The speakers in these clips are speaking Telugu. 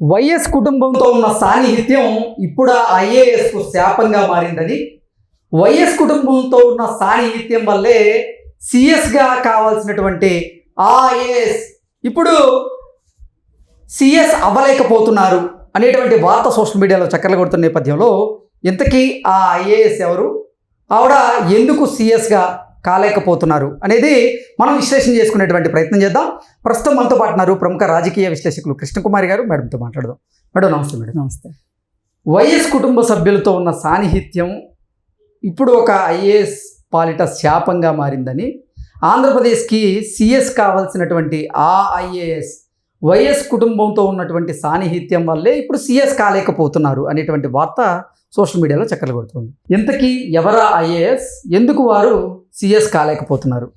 వైఎస్ కుటుంబంతో ఉన్న సాన్నిహిత్యం ఇప్పుడు ఐఏఎస్కు శాపంగా మారిందని, వైఎస్ కుటుంబంతో ఉన్న సాన్నిహిత్యం వల్లే సిఎస్గా కావాల్సినటువంటి ఐఏఎస్ ఇప్పుడు సిఎస్ అవ్వలేకపోతున్నారు అనేటువంటి వార్త సోషల్ మీడియాలో చక్కర్లు కొడుతున్న నేపథ్యంలో ఇంతకీ ఆ ఐఏఎస్ ఎవరు, ఆవిడ ఎందుకు సిఎస్గా కాలేకపోతున్నారు అనేది మనం విశ్లేషణ చేసుకునేటువంటి ప్రయత్నం చేద్దాం. ప్రస్తుతం మనతో పాటు ఉన్నారు ప్రముఖ రాజకీయ విశ్లేషకులు కృష్ణకుమారి గారు. మేడంతో మాట్లాడదాం. మేడం నమస్తే. మేడం నమస్తే. వైఎస్ కుటుంబ సభ్యులతో ఉన్న సాన్నిహిత్యం ఇప్పుడు ఒక ఐఏఎస్ పాలిట శాపంగా మారిందని, ఆంధ్రప్రదేశ్కి సిఎస్ కావాల్సినటువంటి ఆ ఐఏఎస్ వైఎస్ కుటుంబంతో ఉన్నటువంటి సాన్నిహిత్యం వల్లే ఇప్పుడు సిఎస్ కాలేకపోతున్నారు అనేటువంటి వార్త సోషల్ మీడియాలో చక్కర్లు కొడుతుంది. ఇంతకీ ఎవరా ఐఏఎస్, ఎందుకు వారు సిఎస్ కాలేకపోతున్నారు?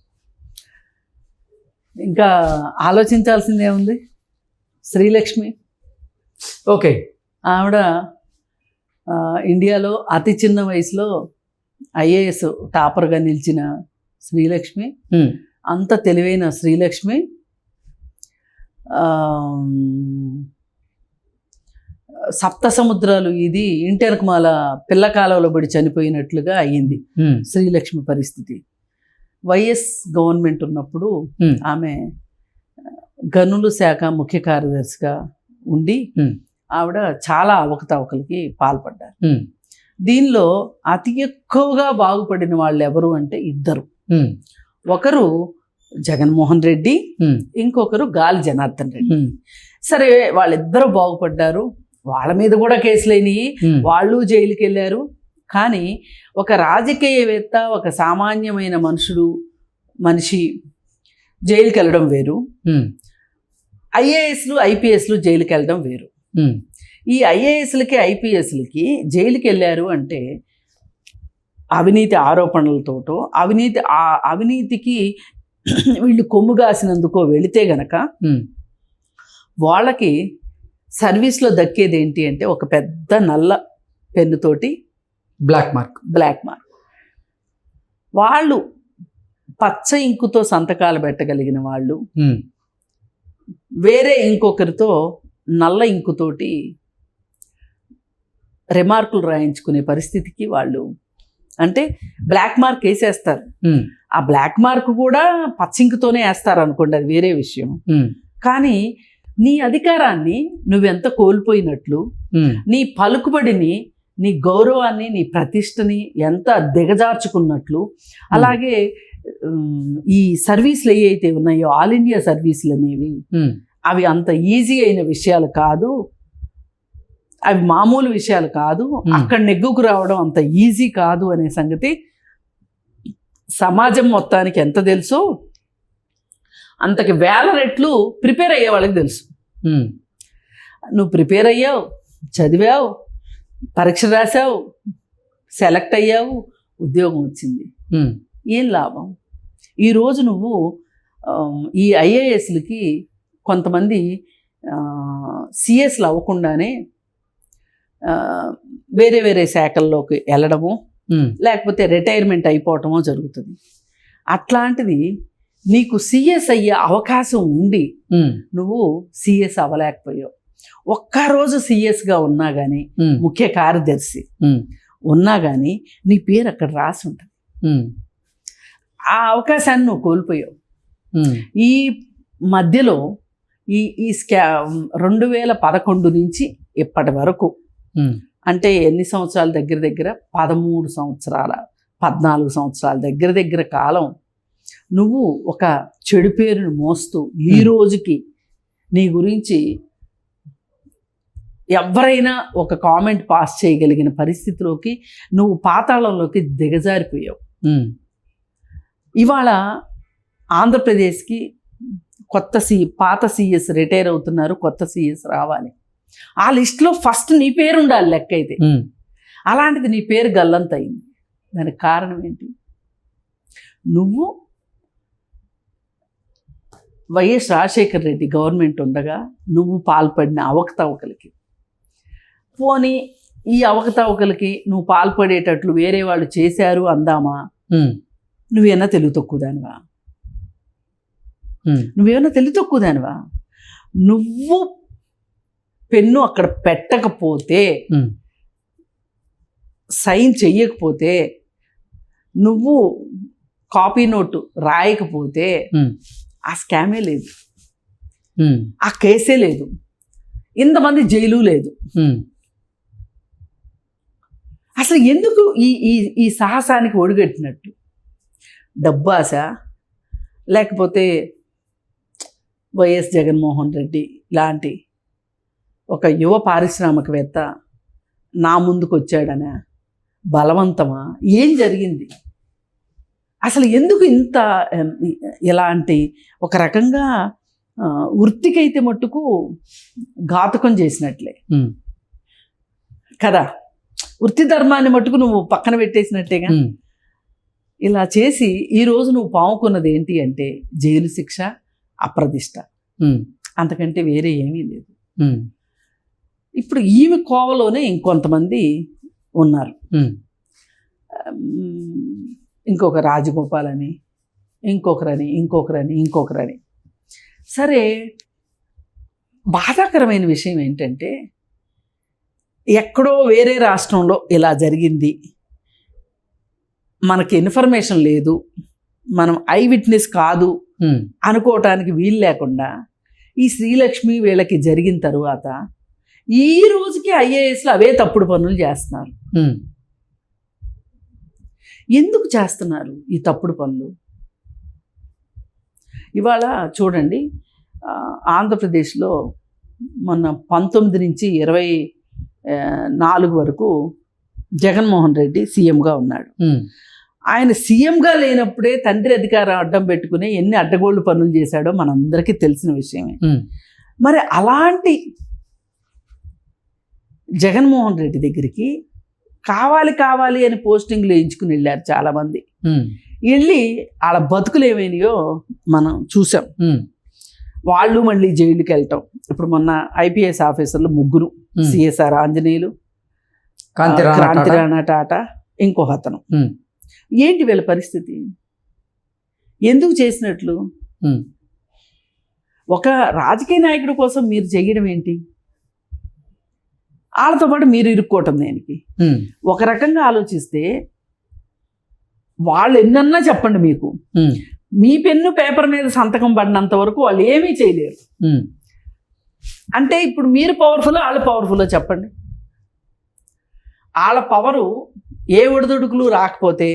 ఇంకా ఆలోచించాల్సిందే ఉంది. శ్రీలక్ష్మి. ఓకే. ఆవిడ ఇండియాలో అతి చిన్న వయసులో ఐఏఎస్ టాపర్గా నిలిచిన శ్రీలక్ష్మి. అంత తెలివైన శ్రీలక్ష్మి సప్త సముద్రాలు ఇది ఇంటెనకమాల పిల్ల కాలంలో పడి చనిపోయినట్లుగా అయ్యింది శ్రీలక్ష్మి పరిస్థితి. వైఎస్ గవర్నమెంట్ ఉన్నప్పుడు ఆమె గనుల శాఖ ముఖ్య కార్యదర్శిగా ఉండి ఆవిడ చాలా అవకతవకలకి పాల్పడ్డారు. దీనిలో అతి ఎక్కువగా బాగుపడిన వాళ్ళు ఎవరు అంటే ఇద్దరు. ఒకరు జగన్మోహన్ రెడ్డి, ఇంకొకరు గాలి జనార్దన్ రెడ్డి. సరే, వాళ్ళిద్దరూ బాగుపడ్డారు. వాళ్ళ మీద కూడా కేసులైనవి, వాళ్ళు జైలుకి వెళ్ళారు. కానీ ఒక రాజకీయవేత్త, ఒక సామాన్యమైన మనిషి జైలుకి వెళ్ళడం వేరు, ఐఏఎస్లు ఐపీఎస్లు జైలుకి వెళ్ళడం వేరు. ఈ ఐఏఎస్లకి ఐపీఎస్లకి జైలుకి వెళ్ళారు అంటే అవినీతి ఆరోపణలతోటో అవినీతికి వీళ్ళు కొమ్ము కాసినందుకో వెళితే గనక వాళ్ళకి సర్వీస్లో దక్కేది ఏంటి అంటే ఒక పెద్ద నల్ల పెన్నుతోటి బ్లాక్ మార్క్. వాళ్ళు పచ్చ ఇంకుతో సంతకాలు పెట్టగలిగిన వాళ్ళు వేరే ఇంకొకరితో నల్ల ఇంకుతోటి రిమార్కులు రాయించుకునే పరిస్థితికి వాళ్ళు, అంటే బ్లాక్ మార్క్ వేసేస్తారు. ఆ బ్లాక్ మార్క్ కూడా పచ్చింకుతోనే వేస్తారు అనుకోండి, అది వేరే విషయం. కానీ నీ అధికారాన్ని నువ్వెంత కోల్పోయినట్లు, నీ పలుకుబడిని, నీ గౌరవాన్ని, నీ ప్రతిష్టని ఎంత దిగజార్చుకున్నట్లు. అలాగే ఈ సర్వీసులు ఏవైతే ఉన్నాయో ఆల్ ఇండియా సర్వీసులు అనేవి అవి అంత ఈజీ అయిన విషయాలు కాదు, అవి మామూలు విషయాలు కాదు, అక్కడ నెగ్గుకు రావడం అంత ఈజీ కాదు అనే సంగతి సమాజం మొత్తానికి ఎంత తెలుసో అంతకి వేల రెట్లు ప్రిపేర్ అయ్యే వాళ్ళకి తెలుసు. నువ్వు ప్రిపేర్ అయ్యావు, చదివావు, పరీక్ష రాసావు, సెలెక్ట్ అయ్యావు, ఉద్యోగం వచ్చింది, ఏం లాభం? ఈరోజు నువ్వు ఈ ఐఏఎస్లకి కొంతమంది సిఎస్లు అవ్వకుండానే వేరే వేరే శాఖల్లోకి వెళ్ళడము, లేకపోతే రిటైర్మెంట్ అయిపోవటమో జరుగుతుంది. అట్లాంటిది నీకు సిఎస్ అయ్యే అవకాశం ఉండి నువ్వు సిఎస్ అవ్వలేకపోయావు. ఒక్కరోజు సిఎస్గా ఉన్నా కానీ, ముఖ్య కార్యదర్శి ఉన్నా కానీ నీ పేరు అక్కడ రాసి ఉంటుంది. ఆ అవకాశాన్ని నువ్వు కోల్పోయావు. ఈ మధ్యలో ఈ 2011 నుంచి ఇప్పటి వరకు, అంటే ఎన్ని సంవత్సరాల దగ్గర 13 సంవత్సరాల 14 సంవత్సరాల దగ్గర కాలం నువ్వు ఒక చెడు పేరును మోస్తూ ఈ రోజుకి నీ గురించి ఎవరైనా ఒక కామెంట్ పాస్ చేయగలిగిన పరిస్థితిలోకి నువ్వు పాతాళంలోకి దిగజారిపోయావు. ఇవాళ ఆంధ్రప్రదేశ్కి పాత సిఎస్ రిటైర్ అవుతున్నారు, కొత్త సిఎస్ రావాలి. ఆ లిస్టులో ఫస్ట్ నీ పేరు ఉండాలి లెక్క అయితే. అలాంటిది నీ పేరు గల్లంత అయింది. దానికి కారణం ఏంటి? నువ్వు వైఎస్ రాజశేఖర్ రెడ్డి గవర్నమెంట్ ఉండగా నువ్వు పాల్పడిన అవకతవకలకి, పోనీ ఈ అవకతవకలకి నువ్వు పాల్పడేటట్లు వేరే వాళ్ళు చేశారు అందామా? నువ్వేనా తెలివి తక్కువదానివా? నువ్వేమన్నా తెలివి తక్కువదానివా? నువ్వు పెన్ను అక్కడ పెట్టకపోతే, సైన్ చెయ్యకపోతే, నువ్వు కాపీ నోటు రాయకపోతే ఆ స్కామే లేదు, ఆ కేసే లేదు, ఇంతమంది జైలు లేదు. అసలు ఎందుకు ఈ సాహసానికి ఒడిగట్టినట్టు? డబ్బు ఆశ, లేకపోతే వైఎస్ జగన్మోహన్ రెడ్డి లాంటి ఒక యువ పారిశ్రామికవేత్త నా ముందుకు వచ్చాడనా, బలవంతమా, ఏం జరిగింది? అసలు ఎందుకు ఇంత ఇలాంటి ఒక రకంగా వృత్తికైతే మట్టుకు ఘాతకం చేసినట్లే కదా, వృత్తి ధర్మాన్ని మట్టుకు నువ్వు పక్కన పెట్టేసినట్టేగా. ఇలా చేసి ఈరోజు నువ్వు పాముకున్నది ఏంటి అంటే జైలు శిక్ష, అప్రదిష్ట, అంతకంటే వేరే ఏమీ లేదు. ఇప్పుడు ఈమె కోవలోనే ఇంకొంతమంది ఉన్నారు. ఇంకొక రాజగోపాల్ అని, ఇంకొకరని. సరే, బాధాకరమైన విషయం ఏంటంటే ఎక్కడో వేరే రాష్ట్రంలో ఇలా జరిగింది, మనకి ఇన్ఫర్మేషన్ లేదు, మనం ఐ విట్నెస్ కాదు అనుకోవటానికి వీలు లేకుండా ఈ శ్రీలక్ష్మి వీళ్ళకి జరిగిన తరువాత ఈ రోజుకి ఐఏఎస్లు అవే తప్పుడు పనులు చేస్తున్నారు. ఎందుకు చేస్తున్నారు ఈ తప్పుడు పనులు? ఇవాళ చూడండి, ఆంధ్రప్రదేశ్లో మొన్న 19 నుంచి 24 వరకు జగన్మోహన్ రెడ్డి సీఎంగా ఉన్నాడు. ఆయన సీఎంగా లేనప్పుడే తండ్రి అధికారం అడ్డం పెట్టుకుని ఎన్ని అడ్డగోళ్ళు పనులు చేశాడో మనందరికీ తెలిసిన విషయమే. మరి అలాంటి జగన్మోహన్ రెడ్డి దగ్గరికి కావాలి అని పోస్టింగ్లు వేయించుకుని వెళ్ళారు చాలామంది. వెళ్ళి వాళ్ళ బతుకులు ఏమైనాయో మనం చూసాం. వాళ్ళు మళ్ళీ జైలుకి వెళ్ళటం. ఇప్పుడు మొన్న ఐపీఎస్ ఆఫీసర్లు 3, సిఎస్ఆర్ ఆంజనేయులు, క్రాంతి రాణా టాటా, ఇంకొక అతను. ఏంటి వీళ్ళ పరిస్థితి? ఎందుకు చేసినట్లు? ఒక రాజకీయ నాయకుడి కోసం మీరు చేయడం ఏంటి? వాళ్ళతో పాటు మీరు ఇరుక్కోవటం దేనికి? ఒక రకంగా ఆలోచిస్తే వాళ్ళు ఎన్నన్నా చెప్పండి, మీకు మీ పెన్ను పేపర్ మీద సంతకం పడినంత వరకు వాళ్ళు ఏమీ చేయలేరు. అంటే ఇప్పుడు మీరు పవర్ఫుల్, వాళ్ళు పవర్ఫుల్లో చెప్పండి. వాళ్ళ పవరు ఏ ఒడిదుడుకులు రాకపోతే,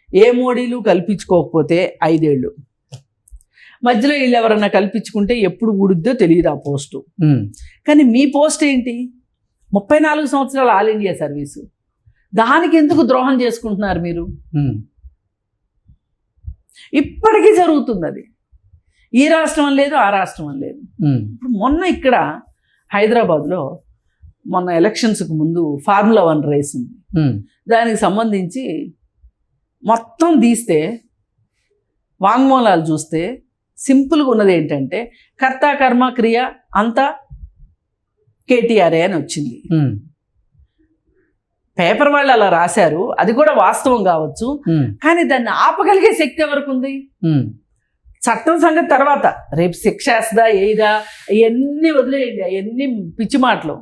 ఏ మోడీలు కల్పించుకోకపోతే 5 ఏళ్ళు, మధ్యలో వీళ్ళు ఎవరన్నా కల్పించుకుంటే ఎప్పుడు ఊడుద్దో తెలియదు ఆ పోస్టు. కానీ మీ పోస్ట్ ఏంటి? 34 సంవత్సరాలు ఆల్ ఇండియా సర్వీసు. దానికి ఎందుకు ద్రోహం చేసుకుంటున్నారు మీరు? ఇప్పటికీ జరుగుతుంది అది. ఈ రాష్ట్రం అని లేదు, ఆ రాష్ట్రం అని లేదు. ఇప్పుడు మొన్న ఇక్కడ హైదరాబాద్లో మొన్న ఎలక్షన్స్కి ముందు ఫార్ములా 1 రేస్ ఉంది. దానికి సంబంధించి మొత్తం తీస్తే, వాంగ్మూలాలు చూస్తే సింపుల్గా ఉన్నది ఏంటంటే కర్త కర్మ క్రియ అంతా కేటీఆర్ఏ అని వచ్చింది. పేపర్ వాళ్ళు అలా రాశారు, అది కూడా వాస్తవం కావచ్చు. కానీ దాన్ని ఆపగలిగే శక్తి ఎవరికి ఉంది? చట్టం సంగతి తర్వాత, రేపు శిక్ష వేస్తుందా ఏదా ఇవన్నీ వదిలేయండి, అవన్నీ పిచ్చి మాటలు.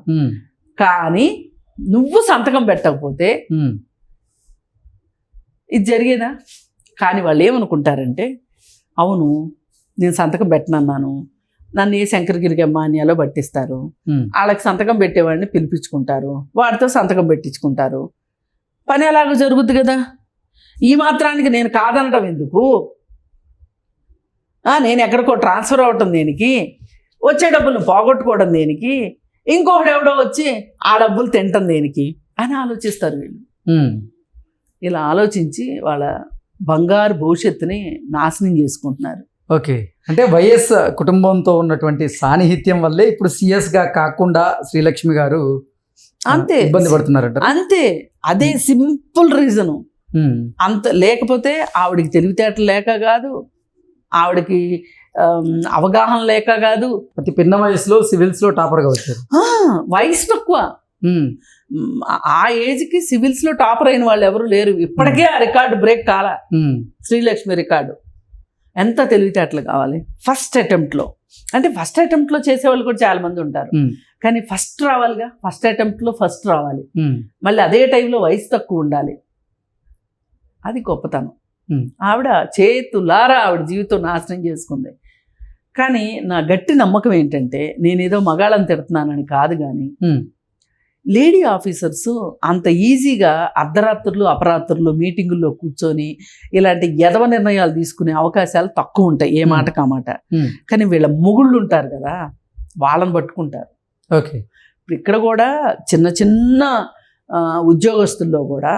కానీ నువ్వు సంతకం పెట్టకపోతే ఇది జరిగేదా? కానీ వాళ్ళు ఏమనుకుంటారంటే, అవును నేను సంతకం పెట్టనన్నాను, నన్ను ఏ శంకరగిరి మాన్యాలో పట్టిస్తారు, వాళ్ళకి సంతకం పెట్టేవాడిని పిలిపించుకుంటారు, వాడితో సంతకం పెట్టించుకుంటారు, పని ఎలాగో జరుగుద్ది కదా. ఈ మాత్రానికి నేను కాదనడం ఎందుకు? నేను ఎక్కడికో ట్రాన్స్ఫర్ అవ్వటం దేనికి? వచ్చే డబ్బులు పోగొట్టుకోవడం దేనికి? ఇంకొకటి ఎవడో వచ్చి ఆ డబ్బులు తినటం దేనికి అని ఆలోచిస్తారు వీళ్ళు. ఇలా ఆలోచించి వాళ్ళ బంగారు భవిష్యత్తుని నాశనం చేసుకుంటున్నారు. ఓకే, అంటే వైఎస్ కుటుంబంతో ఉన్నటువంటి సాన్నిహిత్యం వల్లే ఇప్పుడు సిఎస్గా కాకుండా శ్రీలక్ష్మి గారు అంతే ఇబ్బంది పడుతున్నారంట. అంతే, అదే సింపుల్ రీజను. అంత లేకపోతే ఆవిడకి తెలివితేటలు లేక కాదు, ఆవిడకి అవగాహన లేక కాదు. అతి పిన్న వయసులో సివిల్స్లో టాపర్గా వచ్చారు. వయసు తక్కువ, ఆ ఏజ్కి సివిల్స్లో టాపర్ అయిన వాళ్ళు ఎవరు లేరు. ఇప్పటికే ఆ రికార్డు బ్రేక్ కాల. శ్రీలక్ష్మి రికార్డు. ఎంత తెలివితేటలు కావాలి ఫస్ట్ అటెంప్ట్లో. అంటే ఫస్ట్ అటెంప్ట్లో చేసేవాళ్ళు కూడా చాలా మంది ఉంటారు. ఉమ్, కానీ ఫస్ట్ రావాలిగా, ఫస్ట్ అటెంప్ట్లో ఫస్ట్ రావాలి. ఉమ్, మళ్ళీ అదే టైంలో వయసు తక్కువ ఉండాలి. అది గొప్పతనం. ఉమ్, ఆవిడ చేతులారా ఆవిడ జీవితం నాశనం చేసుకుంది. కానీ నా గట్టి నమ్మకం ఏంటంటే, నేనేదో మగాళ్ళని తిడుతున్నానని కాదు, కానీ ఉమ్, లేడీ ఆఫీసర్స్ అంత ఈజీగా అర్ధరాత్రులు అపరాత్రులు మీటింగుల్లో కూర్చొని ఇలాంటి ఎదవ నిర్ణయాలు తీసుకునే అవకాశాలు తక్కువ ఉంటాయి, ఏ మాట కామాట. ఉమ్, కానీ వీళ్ళ మొగుళ్ళు ఉంటారు కదా, వాళ్ళని పట్టుకుంటారు. ఓకే. ఇప్పుడు ఇక్కడ కూడా చిన్న చిన్న ఉద్యోగస్తుల్లో కూడా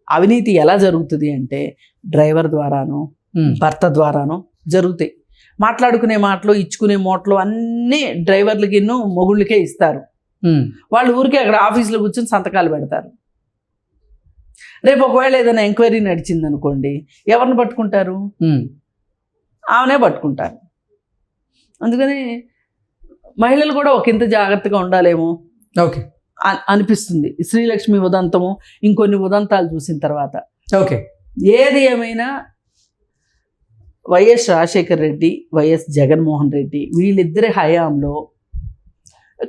అవినీతి ఎలా జరుగుతుంది అంటే, డ్రైవర్ ద్వారానో ఉమ్, భర్త ద్వారానో జరుగుతాయి. మాట్లాడుకునే మాటలు, ఇచ్చుకునే మూటలు అన్నీ డ్రైవర్లకి మొగుళ్ళకే ఇస్తారు. ఉమ్, వాళ్ళు ఊరికే అక్కడ ఆఫీసులో కూర్చొని సంతకాలు పెడతారు. రేపు ఒకవేళ ఏదైనా ఎంక్వైరీ నడిచింది అనుకోండి, ఎవరిని పట్టుకుంటారు? ఉమ్, ఆమెనే పట్టుకుంటారు. అందుకని మహిళలు కూడా ఒకంత జాగ్రత్తగా ఉండాలేమో ఓకే. అనిపిస్తుంది శ్రీలక్ష్మి ఉదంతము, ఇంకొన్ని ఉదంతాలు చూసిన తర్వాత. ఓకే. ఏది ఏమైనా వైఎస్ రాజశేఖర్ రెడ్డి, వైఎస్ జగన్మోహన్ రెడ్డి వీళ్ళిద్దరి హయాంలో,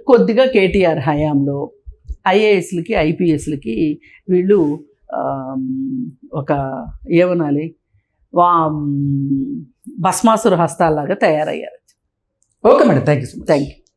కొద్దిగా కేటీఆర్ హయాంలో ఐఏఎస్లకి ఐపీఎస్లకి వీళ్ళు ఒక ఏమనాలి, భస్మాసుర హస్తాల్లాగా తయారయ్యారు. Okay madam, thank you so much. Thank you.